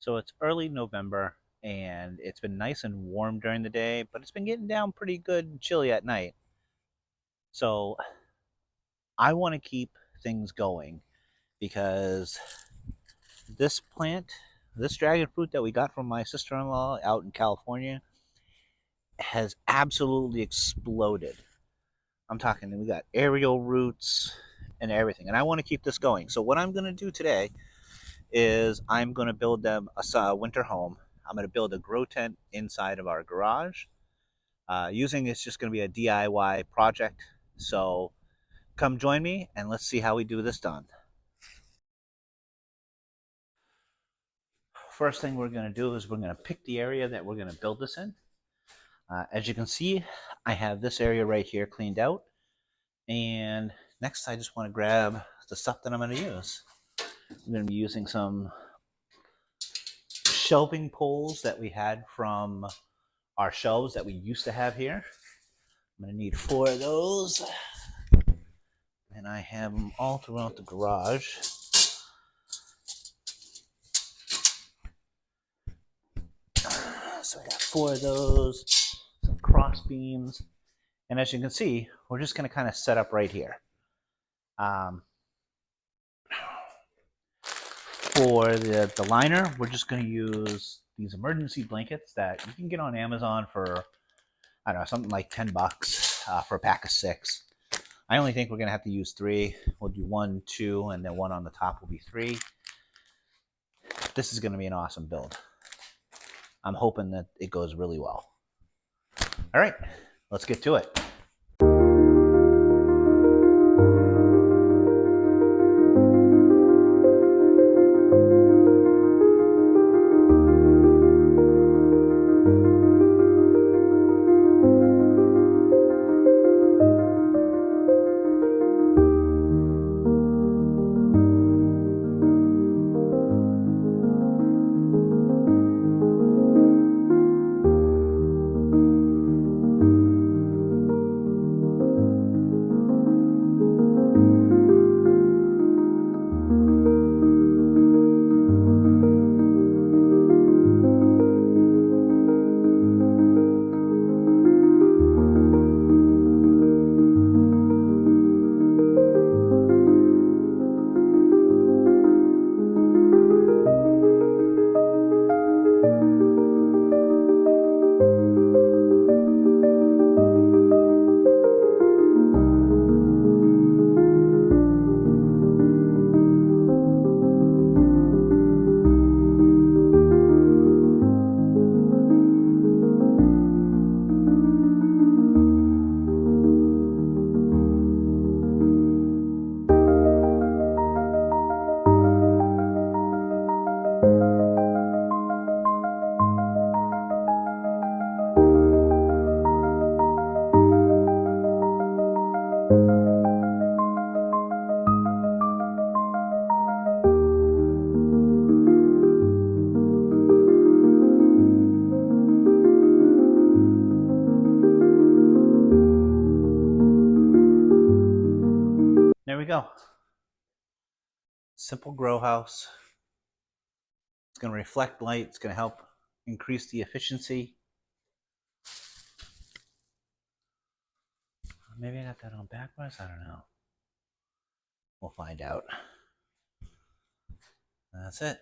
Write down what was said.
So it's early November and it's been nice and warm during the day, but it's been getting down pretty good and chilly at night. So I want to keep things going because this plant, this dragon fruit that we got from my sister in law out in California, has absolutely exploded. I'm talking, we got aerial roots and everything, and I want to keep this going. So, what I'm going to do today is I'm going to build them a winter home. I'm going to build a grow tent inside of our garage. Using it's just going to be a DIY project. So come join me and let's see how we do this done. First thing we're going to do is we're going to pick the area that we're going to build this in. As you can see, I have this area right here cleaned out. And next I just want to grab the stuff that I'm going to use. I'm going to be using some shelving poles that we had from our shelves that we used to have here. I'm going to need 4 of those. And I have them all throughout the garage. So I got 4 of those, some cross beams. And as you can see, we're just going to kind of set up right here. For the liner, we're just going to use these emergency blankets that you can get on Amazon for, I don't know, something like $10 for a pack of 6. I only think we're going to have to use 3. We'll do 1, 2, and then 1 on the top will be 3. This is going to be an awesome build. I'm hoping that it goes really well. All right, let's get to it. There we go. Simple grow house. It's going to reflect light. It's going to help increase the efficiency. Maybe I got that on backwards. I don't know. We'll find out. That's it.